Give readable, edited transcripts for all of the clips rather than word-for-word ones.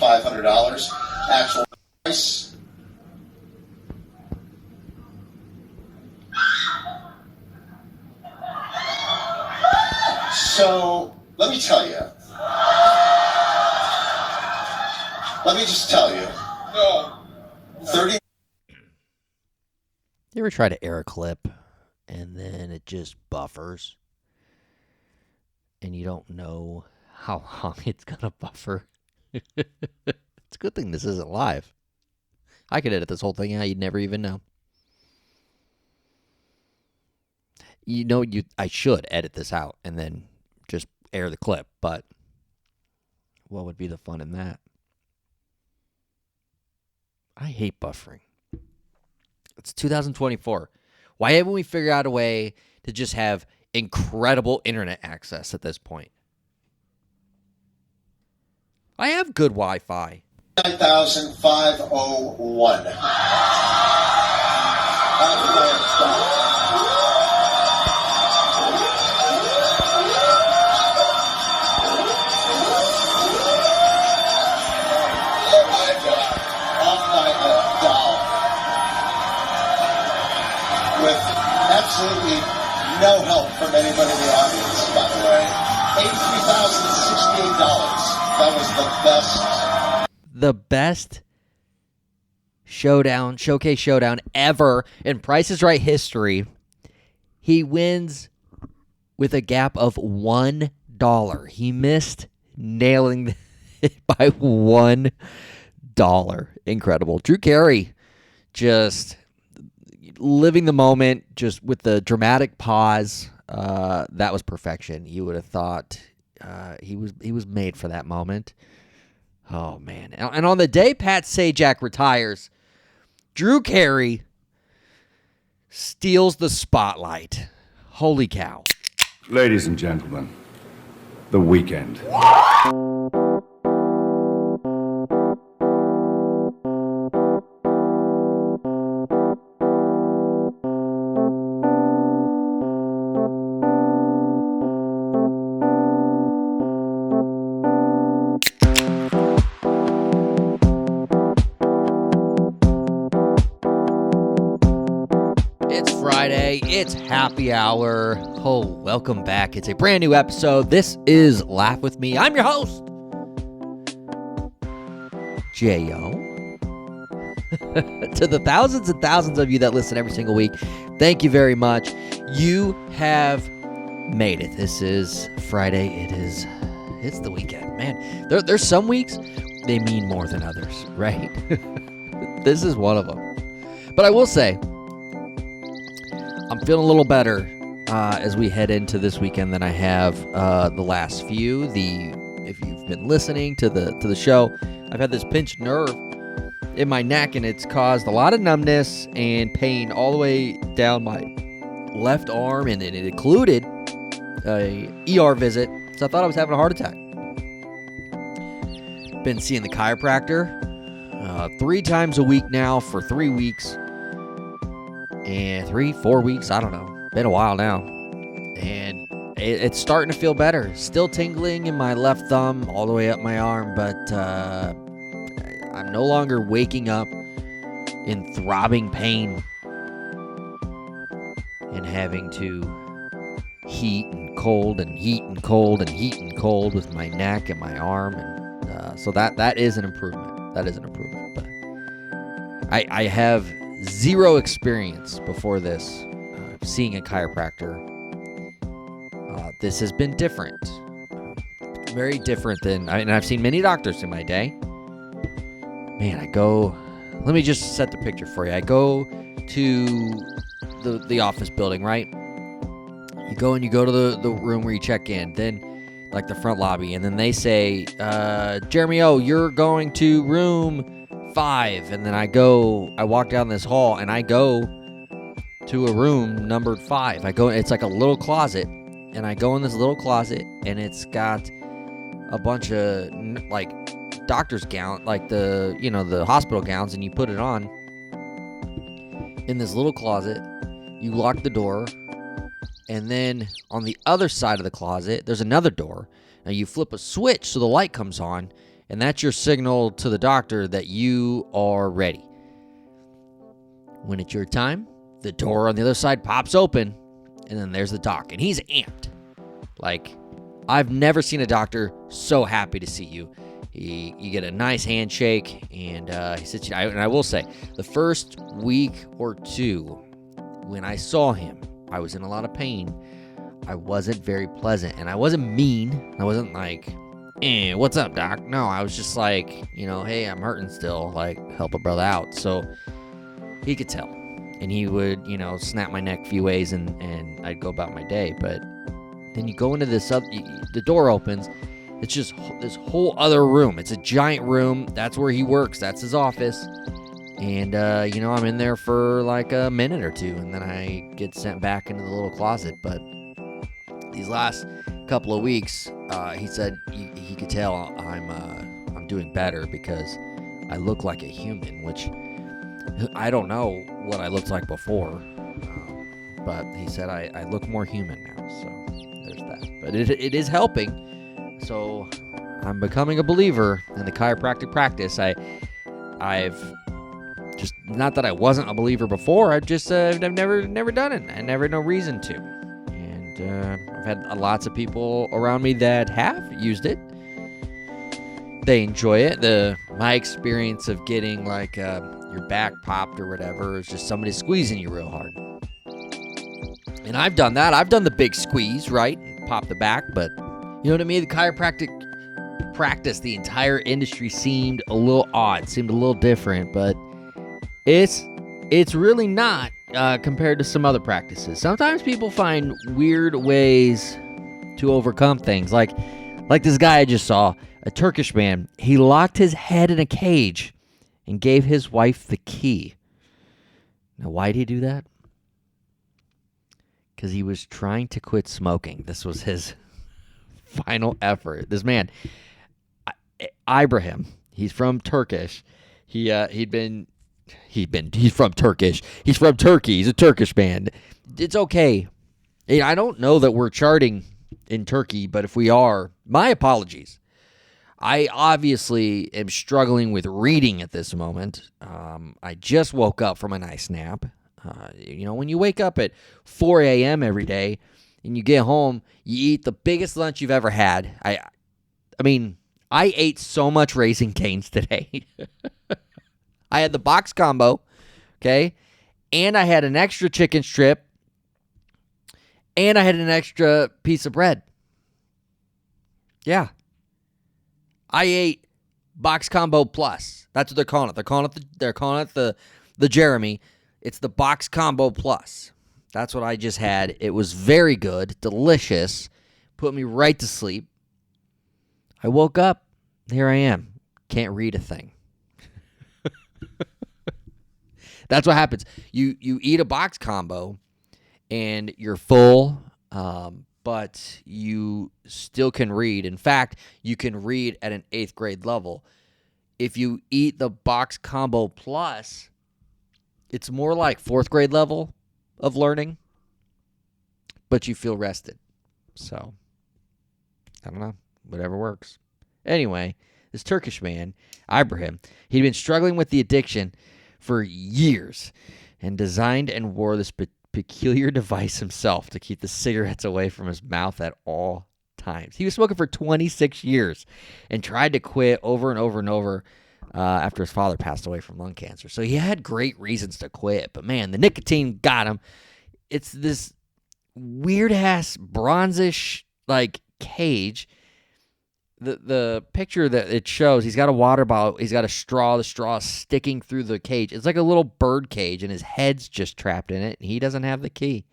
$500. Actual price. So, let me tell you. Let me just tell you. No. 30. You ever try to air a clip and then it just buffers and you don't know how long it's going to buffer? It's a good thing this isn't live. I could edit this whole thing out. You'd never even know. I should edit this out and then just air the clip, but what would be the fun in that? I hate buffering. It's 2024. Why haven't we figured out a way to just have incredible internet access at this point? I have good Wi-Fi. 9,501. With absolutely no help from anybody in the audience, by the way. $83,068. That was the best. The best showcase showdown ever in Price is Right history. He wins with a gap of $1. He missed nailing it by $1. Incredible. Drew Carey just living the moment, just with the dramatic pause. That was perfection. You would have thought he was made for that moment. Oh, man. And on the day Pat Sajak retires, Drew Carey steals the spotlight. Holy cow. Ladies and gentlemen, the weekend. It's happy hour. Oh, welcome back. It's a brand new episode. This is Laugh With Me. I'm your host, J.O. To the thousands and thousands of you that listen every single week, thank you very much. You have made it. This is Friday. It's the weekend. Man, there's some weeks they mean more than others, right? This is one of them. But I will say, I'm feeling a little better as we head into this weekend than I have the last few. If you've been listening to the show, I've had this pinched nerve in my neck, and it's caused a lot of numbness and pain all the way down my left arm, and it included a ER visit. So I thought I was having a heart attack. Been seeing the chiropractor 3 times a week now for 3 weeks. And 4 weeks, I don't know. Been a while now. And it's starting to feel better. Still tingling in my left thumb all the way up my arm, but I'm no longer waking up in throbbing pain and having to heat and cold and heat and cold and heat and cold with my neck and my arm. And so that is an improvement. That is an improvement. But I have zero experience before this seeing a chiropractor. This has been different. Very different than, I've seen many doctors in my day. Man, let me just set the picture for you. I go to the office building, right? You go to the room where you check in, then like the front lobby, and then they say, Jeremy O, you're going to room 5, and then I walk down this hall, and I go to a room numbered 5. It's like a little closet, and I go in this little closet, and it's got a bunch of like doctor's gown, like the hospital gowns, and you put it on in this little closet. You lock the door, and then on the other side of the closet, there's another door. Now you flip a switch so the light comes on, And that's your signal to the doctor that you are ready. When it's your time, the door on the other side pops open, and then there's the doc, and he's amped. Like, I've never seen a doctor so happy to see you. You get a nice handshake, and he sits you. And I will say, the first week or two, when I saw him, I was in a lot of pain. I wasn't very pleasant, and I wasn't mean. I wasn't like, what's up, doc? No, I was just like, hey, I'm hurting still. Like, help a brother out. So he could tell. And he would, snap my neck a few ways, and I'd go about my day. But then you go into this other, the door opens. It's just this whole other room. It's a giant room. That's where he works. That's his office. And, I'm in there for like a minute or two, and then I get sent back into the little closet. But these last couple of weeks, he said he could tell I'm doing better because I look like a human, which I don't know what I looked like before. But he said I look more human now, so there's that. But it is helping. So I'm becoming a believer in the chiropractic practice. I've just, not that I wasn't a believer before, I've never done it. I never had no reason to. And I've had lots of people around me that have used it. They enjoy it. My experience of getting like your back popped or whatever is just somebody squeezing you real hard. And I've done that. I've done the big squeeze, right? And pop the back, but you know what I mean? The chiropractic practice, the entire industry seemed a little odd, seemed a little different, but it's really not compared to some other practices. Sometimes people find weird ways to overcome things. Like this guy I just saw, a Turkish man. He locked his head in a cage and gave his wife the key. Now, why did he do that? Because he was trying to quit smoking. This was his final effort. This man, Ibrahim, he's from Turkish. He's from Turkish. He's from Turkey. He's a Turkish man. It's okay. I don't know that we're charting in Turkey, but if we are, my apologies. I obviously am struggling with reading at this moment. I just woke up from a nice nap. When you wake up at 4 a.m. every day and you get home, you eat the biggest lunch you've ever had. I ate so much Raising Cane's today. I had the box combo, okay? And I had an extra chicken strip. And I had an extra piece of bread. Yeah. I ate box combo plus. That's what they're calling it. They're calling it the Jeremy. It's the box combo plus. That's what I just had. It was very good, delicious, put me right to sleep. I woke up. Here I am. Can't read a thing. That's what happens. You eat a box combo and you're full, but you still can read. In fact, you can read at an 8th grade level. If you eat the box combo plus, it's more like 4th grade level of learning, but you feel rested. So, I don't know. Whatever works. Anyway, this Turkish man, Ibrahim, he'd been struggling with the addiction for years and designed and wore this peculiar device himself to keep the cigarettes away from his mouth at all times. He was smoking for 26 years and tried to quit over and over and over after his father passed away from lung cancer. So he had great reasons to quit, but man, the nicotine got him. It's this weird-ass bronzish like cage. The picture that it shows, he's got a water bottle, he's got a straw, the straw is sticking through the cage. It's like a little bird cage, and his head's just trapped in it, and he doesn't have the key.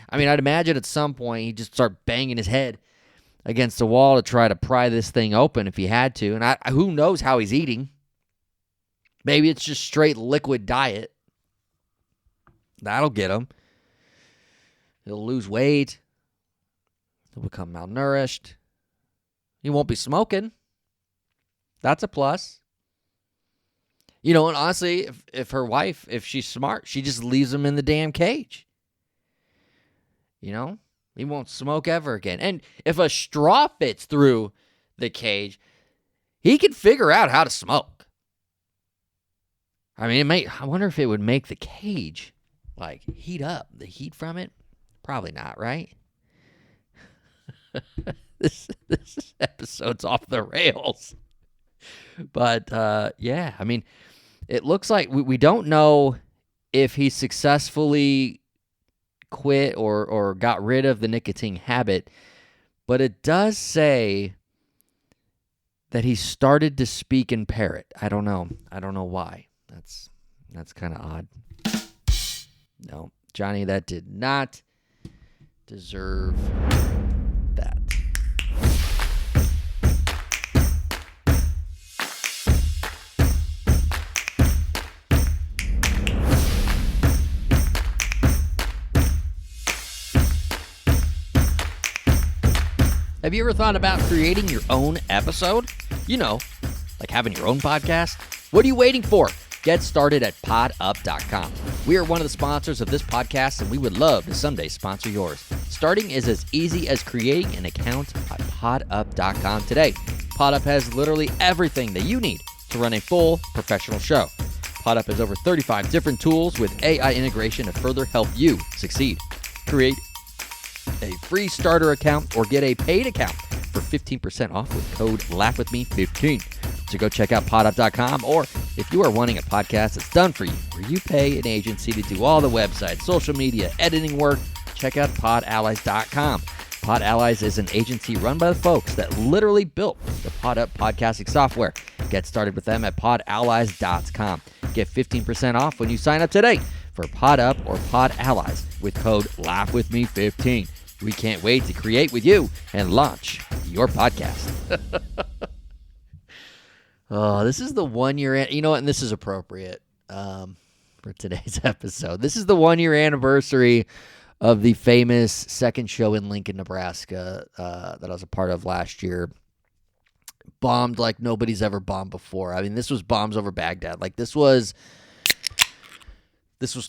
I mean, I'd imagine at some point he'd just start banging his head against the wall to try to pry this thing open if he had to, and who knows how he's eating. Maybe it's just straight liquid diet. That'll get him. He'll lose weight. He'll become malnourished. He won't be smoking. That's a plus. And honestly, if her wife, if she's smart, she just leaves him in the damn cage. He won't smoke ever again. And if a straw fits through the cage, he could figure out how to smoke. I mean, I wonder if it would make the cage like heat up. The heat from it? Probably not, right? This episode's off the rails. But yeah, I mean, it looks like we don't know if he successfully quit or got rid of the nicotine habit, but it does say that he started to speak in parrot. I don't know why. That's kind of odd. No, Johnny, that did not deserve that. Have you ever thought about creating your own episode? You know, like having your own podcast? What are you waiting for? Get started at podup.com. We are one of the sponsors of this podcast, and we would love to someday sponsor yours. Starting is as easy as creating an account at podup.com today. Podup has literally everything that you need to run a full professional show. Podup has over 35 different tools with AI integration to further help you succeed. Create a free starter account or get a paid account for 15% off with code LaughWithMe15. So go check out podup.com, or if you are wanting a podcast that's done for you, where you pay an agency to do all the website, social media, editing work, check out podallies.com. Pod Allies is an agency run by the folks that literally built the PodUp podcasting software. Get started with them at podallies.com. Get 15% off when you sign up today for PodUp or Pod Allies with code LaughWithMe15. We can't wait to create with you and launch your podcast. Oh, this is the 1 year, you know what, and this is appropriate for today's episode. This is the 1 year anniversary of the famous second show in Lincoln, Nebraska that I was a part of last year. Bombed like nobody's ever bombed before. I mean, this was bombs over Baghdad. Like, this was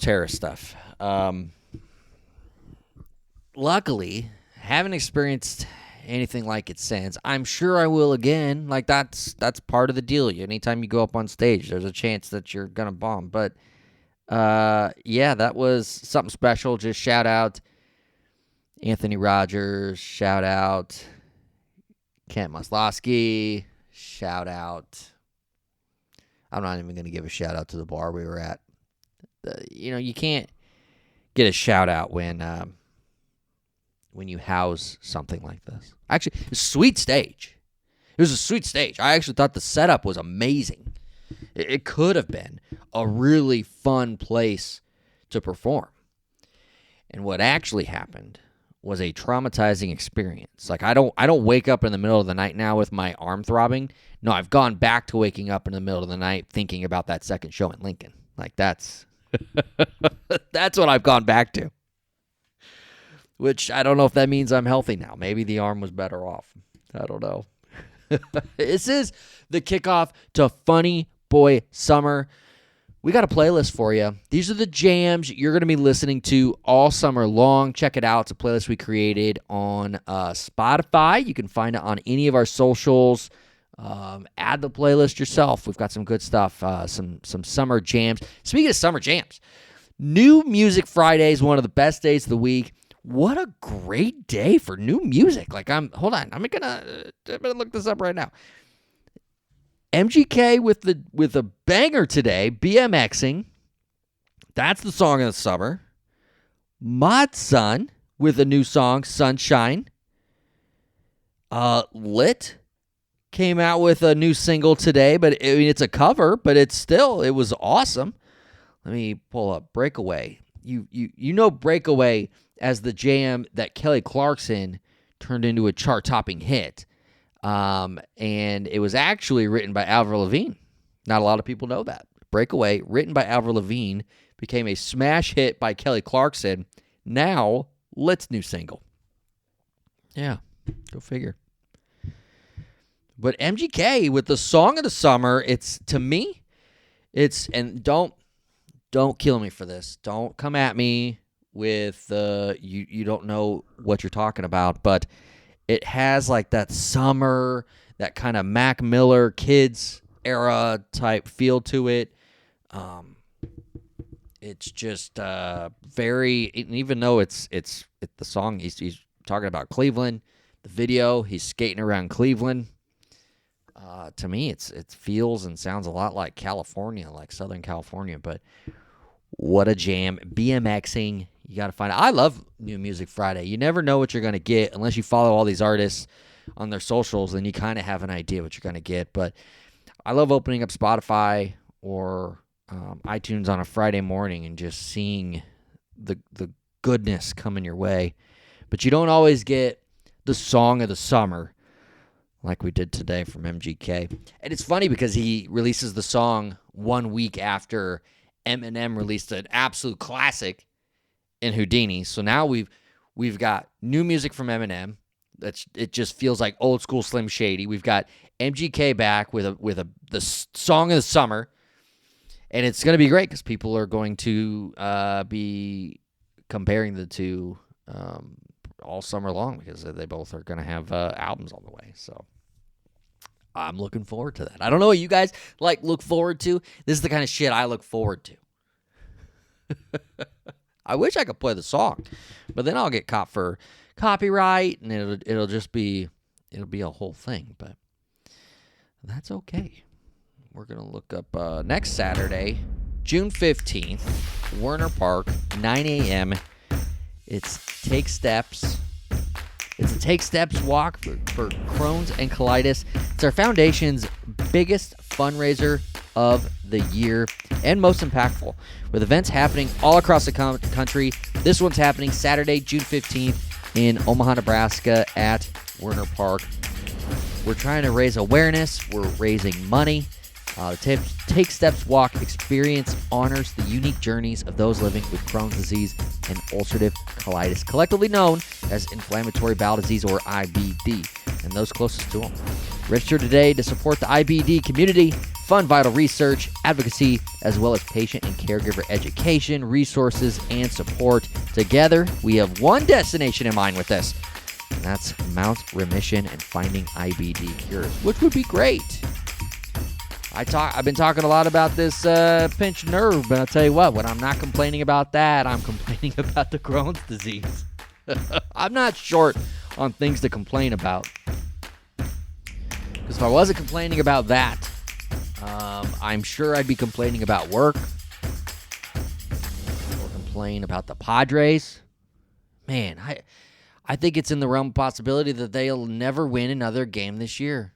terrorist stuff. Luckily, haven't experienced anything like it since. I'm sure I will again. Like, that's part of the deal. Anytime you go up on stage, there's a chance that you're gonna bomb. But yeah, that was something special. Just shout out Anthony Rogers, shout out Kent Maslowski, shout out, I'm not even gonna give a shout out to the bar we were at. You can't get a shout out when you house something like this. Actually, it's a sweet stage. It was a sweet stage. I actually thought the setup was amazing. It could have been a really fun place to perform. And what actually happened was a traumatizing experience. Like, I don't wake up in the middle of the night now with my arm throbbing. No, I've gone back to waking up in the middle of the night thinking about that second show in Lincoln. Like, that's what I've gone back to. Which, I don't know if that means I'm healthy now. Maybe the arm was better off. I don't know. This is the kickoff to Funny Boy Summer. We got a playlist for you. These are the jams you're going to be listening to all summer long. Check it out. It's a playlist we created on Spotify. You can find it on any of our socials. Add the playlist yourself. We've got some good stuff, some summer jams. Speaking of summer jams, New Music Friday is one of the best days of the week. What a great day for new music. Like, I'm gonna look this up right now. MGK with a banger today, BMXing. That's the song of the summer. Mod Sun with a new song, Sunshine. Lit came out with a new single today, but I mean, it's a cover, but it was awesome. Let me pull up Breakaway. You know Breakaway as the jam that Kelly Clarkson turned into a chart-topping hit. And it was actually written by Avril Lavigne. Not a lot of people know that. Breakaway, written by Avril Lavigne, became a smash hit by Kelly Clarkson. Now, Lit's new single. Yeah, go figure. But MGK, with the song of the summer, and don't kill me for this. Don't come at me with you don't know what you're talking about, but it has like that summer, that kind of Mac Miller Kids era type feel to it. It's just very, even though it's the song, he's talking about Cleveland, the video, he's skating around Cleveland. To me, it feels and sounds a lot like California, like Southern California, but what a jam. BMXing, you got to find it. I love New Music Friday. You never know what you're going to get unless you follow all these artists on their socials, then you kind of have an idea what you're going to get. But I love opening up Spotify or iTunes on a Friday morning and just seeing the goodness coming your way. But you don't always get the song of the summer like we did today from MGK. And it's funny because he releases the song 1 week after Eminem released an absolute classic in Houdini. So now we've got new music from Eminem. It just feels like old school Slim Shady. We've got MGK back with the song of the summer, and it's going to be great because people are going to be comparing the two all summer long because they both are going to have albums on the way. So I'm looking forward to that. I don't know what you guys look forward to. This is the kind of shit I look forward to. I wish I could play the song, but then I'll get caught for copyright, and it'll be a whole thing. But that's okay. We're gonna look up next Saturday, June 15th, Werner Park, 9 a.m. It's Take Steps. It's a Take Steps walk for Crohn's and colitis. It's our foundation's biggest fundraiser of the year and most impactful, with events happening all across the country. This one's happening Saturday, June 15th in Omaha, Nebraska at Werner Park. We're trying to raise awareness. We're raising money. The Take Steps Walk experience honors the unique journeys of those living with Crohn's disease and ulcerative colitis, collectively known as inflammatory bowel disease or IBD, and those closest to them. Register today to support the IBD community, fund vital research, advocacy, as well as patient and caregiver education, resources, and support. Together, we have one destination in mind with this, and that's Mount Remission and finding IBD cures, which would be great. I've been talking a lot about this pinched nerve, but I'll tell you what, when I'm not complaining about that, I'm complaining about the Crohn's disease. I'm not short on things to complain about. Because if I wasn't complaining about that, I'm sure I'd be complaining about work or complain about the Padres. Man, I think it's in the realm of possibility that they'll never win another game this year.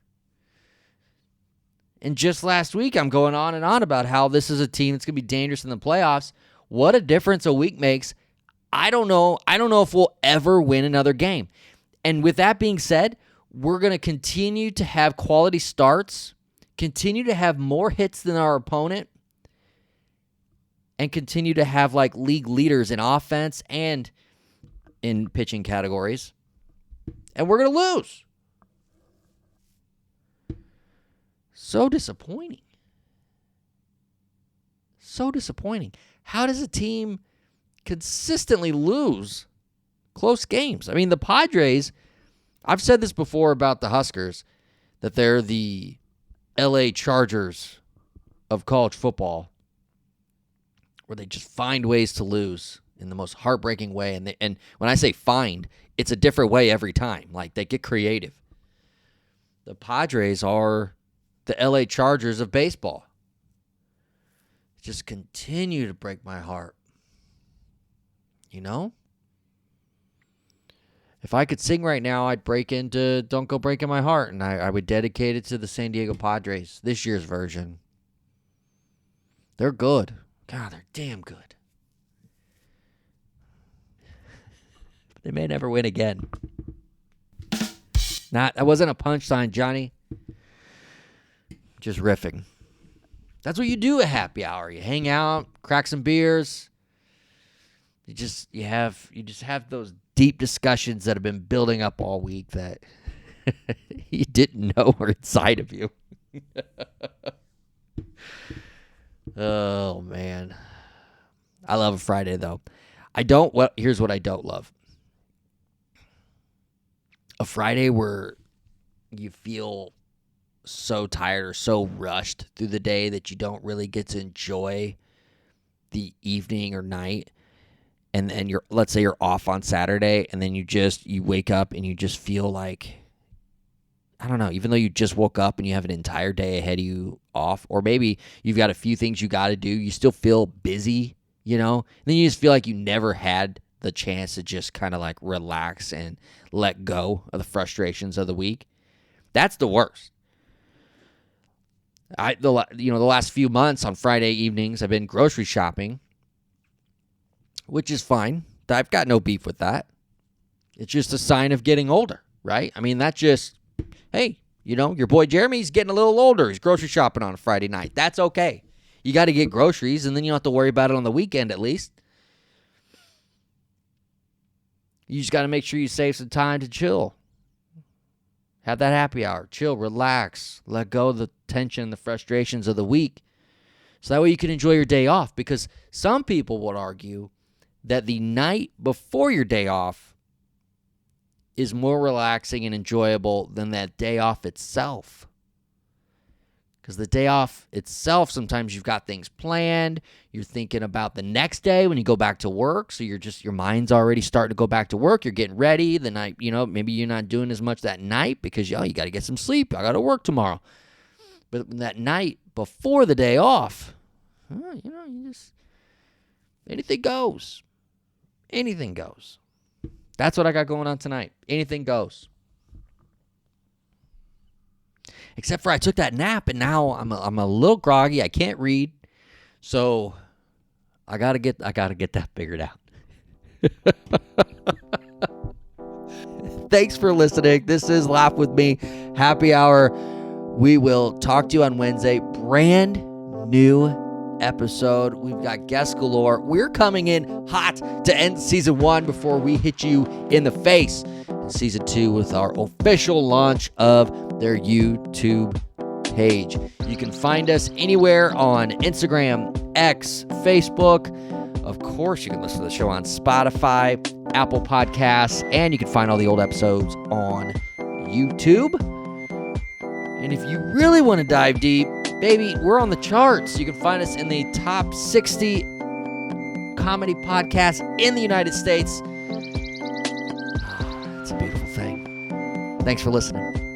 And just last week, I'm going on and on about how this is a team that's going to be dangerous in the playoffs. What a difference a week makes. I don't know if we'll ever win another game. And with that being said, we're going to continue to have quality starts, continue to have more hits than our opponent, and continue to have league leaders in offense and in pitching categories. And we're going to lose. So disappointing. So disappointing. How does a team consistently lose close games? I mean, the Padres, I've said this before about the Huskers, that they're the LA Chargers of college football, where they just find ways to lose in the most heartbreaking way. And when I say find, it's a different way every time. They get creative. The Padres are the LA Chargers of baseball. Just continue to break my heart. You know? If I could sing right now, I'd break into Don't Go Breaking My Heart, and I would dedicate it to the San Diego Padres, this year's version. They're good. God, they're damn good. They may never win again. That wasn't a punchline, Johnny. Just riffing. That's what you do at happy hour. You hang out, crack some beers. You just have those deep discussions that have been building up all week that you didn't know were inside of you. Oh man. I love a Friday though. Here's what I don't love. A Friday where you feel so tired or so rushed through the day that you don't really get to enjoy the evening or night. And then let's say you're off on Saturday, and then you wake up and you just feel like, I don't know, even though you just woke up and you have an entire day ahead of you off, or maybe you've got a few things you got to do, you still feel busy, and then you just feel like you never had the chance to just kind of like relax and let go of the frustrations of the week. That's the worst. The last few months on Friday evenings, I've been grocery shopping, which is fine. I've got no beef with that. It's just a sign of getting older, right? I mean, that's just, hey, your boy Jeremy's getting a little older. He's grocery shopping on a Friday night. That's okay. You got to get groceries, and then you don't have to worry about it on the weekend at least. You just got to make sure you save some time to chill. Have that happy hour. Chill, relax, let go of the tension, the frustrations of the week. So that way you can enjoy your day off, because some people would argue that the night before your day off is more relaxing and enjoyable than that day off itself. Because the day off itself, sometimes you've got things planned. You're thinking about the next day when you go back to work. So your mind's already starting to go back to work. You're getting ready the night, maybe you're not doing as much that night because, you got to get some sleep. I got to work tomorrow. But that night before the day off, anything goes. Anything goes. That's what I got going on tonight. Anything goes. Except for I took that nap, and now I'm a little groggy. I can't read, so I gotta get that figured out. Thanks for listening. This is Laugh With Me Happy Hour. We will talk to you on Wednesday. Brand new episode. We've got guests galore. We're coming in hot to end season 1 before we hit you in the face in season 2 with our official launch of their YouTube page. You can find us anywhere on Instagram, X, Facebook. Of course, you can listen to the show on Spotify, Apple Podcasts, and you can find all the old episodes on YouTube. And if you really want to dive deep, baby, we're on the charts. You can find us in the top 60 comedy podcasts in the United States. It's a beautiful thing. Thanks for listening.